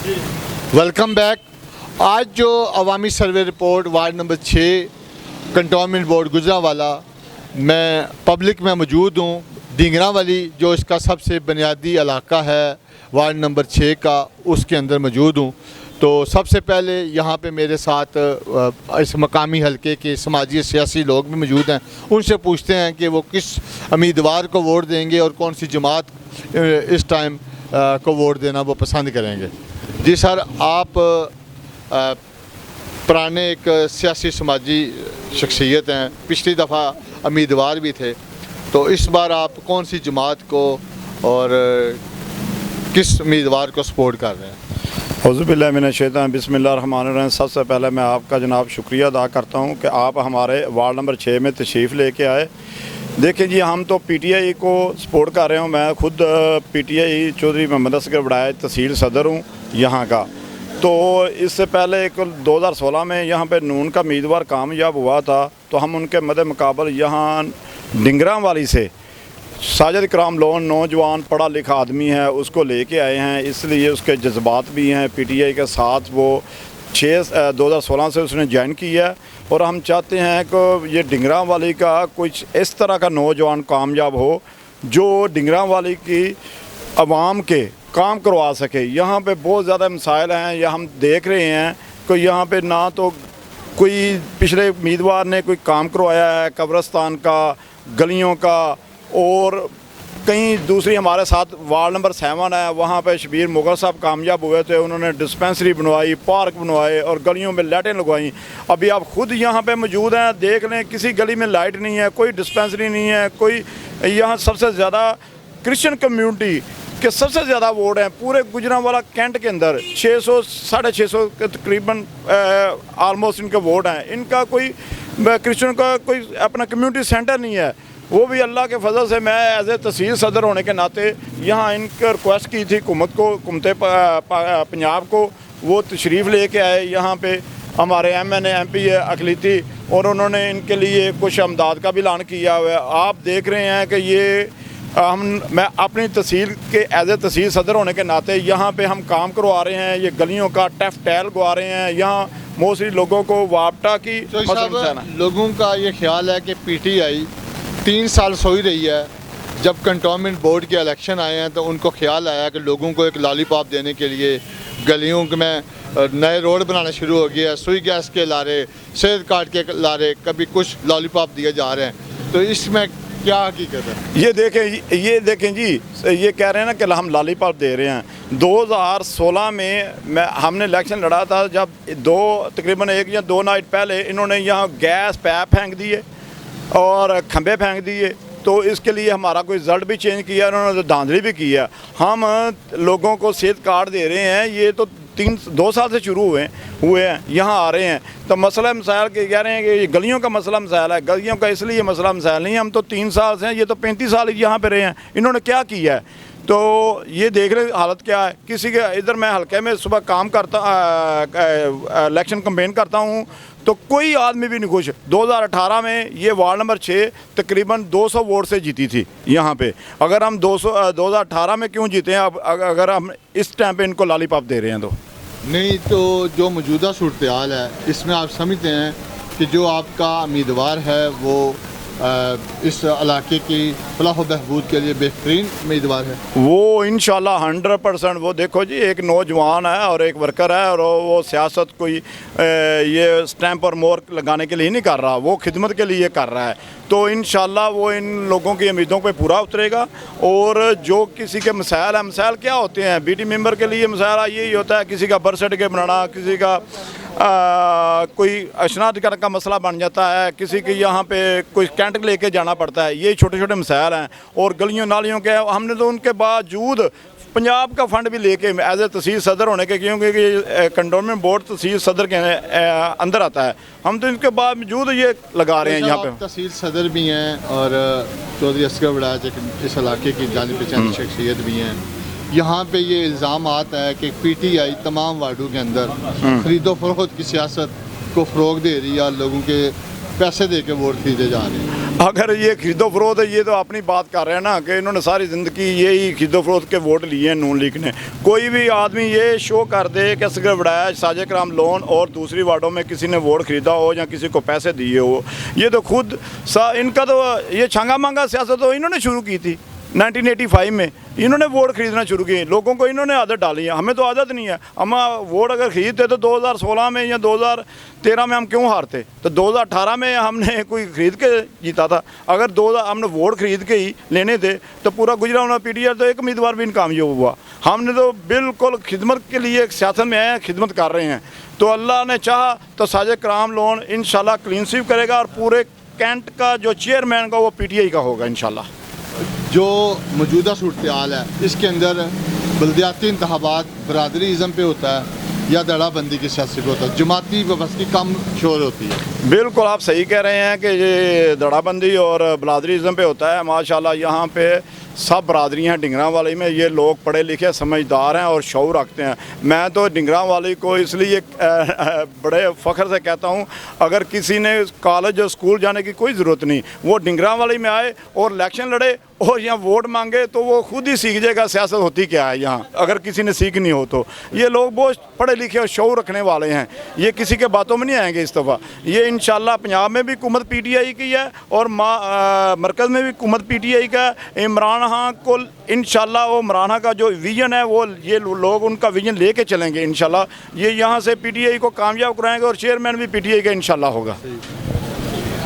Welcome back. आज जो अवामी survey report ward number 6 cantonment board Gujranwala मैं पब्लिक में मौजूद हूँ। ढिंगरावाली जो इसका सबसे बुनियादी इलाका है वार्ड नंबर 6 का, उसके अंदर मौजूद हूँ। तो सबसे पहले यहाँ पे मेरे साथ इस मकामी हलके के समाजी सियासी लोग भी मौजूद हैं। उनसे पूछते हैं कि वो किस उम्मीदवार को वोट देंगे और कौन सी जमात इस टाइम को वोट देना वो पसंद करेंगे। जी सर, आप पुराने एक सियासी समाजी शख्सियत हैं, पिछली दफ़ा उम्मीदवार भी थे, तो इस बार आप कौन सी जमात को और किस उम्मीदवार को सपोर्ट कर रहे हैं? औज़ुबिल्लाहि मिनश्शैतानिर बिस्मिल्लाहिर्रहमानिर्रहीम। सबसे पहले मैं आपका जनाब शुक्रिया अदा करता हूँ कि आप हमारे वार्ड नंबर 6 में तशरीफ़ लेके आए। देखिए जी, हम तो पीटीआई को सपोर्ट कर रहे हूँ। मैं खुद पीटीआई चौधरी मोहम्मद असगर वड़ाई तहसील सदर हूँ यहाँ का। तो इससे पहले एक 2016 में यहाँ पे नून का उम्मीदवार कामयाब हुआ था, तो हम उनके मद्दे मुकाबल यहाँ ढिंगरावाली से साजिद इकराम लोन नौजवान पढ़ा लिखा आदमी है, उसको लेके आए हैं। इसलिए उसके जज्बात भी हैं पीटीआई के साथ। वो 2016 से उसने ज्वाइन किया है और हम चाहते हैं कि ये ढिंगरावाली का कुछ इस तरह का नौजवान कामयाब हो जो ढिंगरावाली की आवाम के काम करवा सके। यहाँ पे बहुत ज़्यादा मसाइल हैं, या हम देख रहे हैं कि यहाँ पे ना तो कोई पिछले उम्मीदवार ने कोई काम करवाया है कब्रस्तान का, गलियों का, और कहीं दूसरी हमारे साथ वार्ड नंबर 7 है, वहाँ पे शबीर मुगल साहब कामयाब हुए थे। उन्होंने डिस्पेंसरी बनवाई, पार्क बनवाए और गलियों में लाइटें लगवाई। अभी आप खुद यहाँ पे मौजूद हैं, देख लें किसी गली में लाइट नहीं है, कोई डिस्पेंसरी नहीं है, कोई। यहाँ सबसे ज़्यादा क्रिश्चियन कम्यूनिटी के सबसे ज़्यादा वोट हैं पूरे गुजरांवाला कैंट के अंदर। 600 650 के तकरीबन आलमोस्ट इनके वोट हैं। इनका कोई क्रिश्चियन का कोई अपना कम्यूनिटी सेंटर नहीं है। वो भी अल्लाह के फजल से मैं एज ए तहसील सदर होने के नाते यहाँ इनकी रिक्वेस्ट की थी हुकूमत को, हुकूमत पंजाब को। वो तशरीफ़ लेके आए यहाँ पे, हमारे MNA MP अकलीती, और उन्होंने इनके लिए कुछ अमदाद का भी ऐलान किया हुआ है। आप देख रहे हैं कि ये मैं अपनी तहसील के एज ए तहसील सदर होने के नाते यहाँ पे हम काम करवा रहे हैं। ये गलियों का टफ टैल गवा रहे हैं। यहाँ मोस्टली लोगों को वापटा की लोगों का ये ख्याल है कि PTI 3 साल सोई रही है। जब कंटोनमेंट बोर्ड के इलेक्शन आए हैं तो उनको ख्याल आया कि लोगों को एक लॉलीपॉप देने के लिए गलियों में नए रोड बनाना शुरू हो गया, सुई गैस के लारे, सेहत कार्ड के लारे, कभी कुछ लॉलीपॉप दिए जा रहे हैं। तो इसमें क्या हकीकत है? ये देखें जी, ये कह रहे हैं ना कि हम लॉलीपॉप दे रहे हैं। 2016 में हमने इलेक्शन लड़ा था, जब तकरीबन 1 या 2 नाइट पहले इन्होंने यहाँ गैस पैप फेंक दिए और खंबे फेंक दिए। तो इसके लिए हमारा कोई रिजल्ट भी चेंज किया, उन्होंने तो धांधली भी किया। हम लोगों को सेहत कार्ड दे रहे हैं, ये तो 2 साल से शुरू हुए हैं, यहाँ आ रहे हैं। तो मसला मसाइल के कह रहे हैं कि ये गलियों का मसला मसाइल है। गलियों का इसलिए मसला मसाइल नहीं है, हम तो 3 साल से हैं, ये तो 35 साल यहाँ पे रहे हैं। इन्होंने क्या किया है? तो ये देख रहे हालत क्या है। किसी के इधर मैं हल्के में सुबह काम करता, इलेक्शन कैंपेन करता हूँ, तो कोई आदमी भी नहीं खुश। 2018 में ये वार्ड नंबर 6 तकरीबन 200 वोट से जीती थी यहाँ पे। अगर हम 2018 में क्यों जीते हैं, अब अगर हम इस टाइम पे इनको लॉलीपॉप दे रहे हैं तो नहीं। तो जो मौजूदा सूरत हाल है, इसमें आप समझते हैं कि जो आपका उम्मीदवार है वो इस इलाके की फलाह बहबूद के लिए बेहतरीन उम्मीदवार है? वो इंशाल्लाह 100%। वो देखो जी, एक नौजवान है और एक वर्कर है, और वो सियासत कोई ये स्टैंप और मोहर लगाने के लिए नहीं कर रहा, वो खिदमत के लिए कर रहा है। तो इंशाल्लाह वो इन लोगों की उम्मीदों पे पूरा उतरेगा। और जो किसी के मसाइल हैं, मसाइल क्या होते हैं BT मेंबर के लिए? मसाइल यही होता है, किसी का बर्थ सर्टिफिकेट बनाना, किसी का कोई अशनाद का मसला बन जाता है, किसी के यहाँ पे कोई कैंट लेके जाना पड़ता है। ये छोटे छोटे मसाइल हैं। और गलियों नालियों के हमने तो उनके बावजूद पंजाब का फंड भी लेके एज ए तहसील सदर होने के, क्योंकि कंटोनमेंट बोर्ड तहसील सदर के अंदर आता है, हम तो इनके बावजूद ये लगा रहे हैं। यहाँ पे तहसील सदर भी हैं और चौधरी असगर वड़ाई इस इलाके की जानी पहचानी शख्सियत भी हैं। यहाँ पे ये इल्ज़ाम आता है कि PTI तमाम वार्डों के अंदर खरीदो फरोख्त की सियासत को फ़रोग दे रही है और लोगों के पैसे दे के वोट खरीदे जा रहे हैं। अगर ये खरीदो फरोख्त है, ये तो अपनी बात कर रहे हैं ना कि इन्होंने सारी ज़िंदगी यही खरीदो फरोख्त के वोट लिए हैं नून लीग ने। कोई भी आदमी ये शो कर दे कि असगर वड़ैच, साजिद कराम लोन और दूसरी वार्डों में किसी ने वोट ख़रीदा हो या किसी को पैसे दिए हो, ये तो खुद इनका तो ये छांगा मांगा सियासत तो इन्होंने शुरू की थी 1985 में। इन्होंने वोट खरीदना शुरू किए, लोगों को इन्होंने आदत डाली है। हमें तो आदत नहीं है। हम वोट अगर खरीदते तो 2016 में या 2013 में हम क्यों हारते? तो 2018 में हमने कोई ख़रीद के जीता था। अगर 2000 हमने वोट खरीद के ही लेने थे तो पूरा गुजरात PTI तो एक उम्मीदवार भी नाकामयाब हुआ। हमने तो बिल्कुल खिदमत के लिए सियासत में आए हैं, खिदमत कर रहे हैं। तो अल्लाह ने चाहा तो साजिद कराम लोन इंशाल्लाह क्लीन स्वीप करेगा और पूरे कैंट का जो चेयरमैन का वो PTI का होगा इंशाल्लाह। जो मौजूदा सूरत हाल है इसके अंदर बल्दियाती इंतखाबात बरादरीज़म पे होता है या दड़ाबंदी की सियासत पे होता है, जमाती व्यवस्था की कम शोर होती है? बिल्कुल आप सही कह रहे हैं कि ये दड़ाबंदी और बरादरीज़म पे होता है। माशाल्लाह यहाँ पे सब बरादरियाँ हैं डिंगरा वाली में। ये लोग पढ़े लिखे समझदार हैं और शऊर रखते हैं। मैं तो डिंगरा वाली को इसलिए बड़े फ़ख्र से कहता हूँ, अगर किसी ने कॉलेज और स्कूल जाने की कोई ज़रूरत नहीं, वो डिंगरा वाली में आए और इलेक्शन लड़े और यहाँ वोट मांगे तो वो खुद ही सीख जाएगा सियासत होती क्या है यहाँ, अगर किसी ने सीखनी हो तो। ये लोग बहुत पढ़े लिखे और शऊर रखने वाले हैं, ये किसी के बातों में नहीं आएंगे इस दफ़ा। ये इंशाल्लाह पंजाब में भी हुकूमत PTI की है और मरकज़ में भी हुकूमत PTI का। इमरान खान को इंशाल्लाह वो इमरान खान का जो विजन है वो ये लोग उनका विजन लेके चलेंगे इंशाल्लाह। ये यहाँ से PTI को कामयाब कराएंगे और चेयरमैन भी PTI का इंशाल्लाह होगा।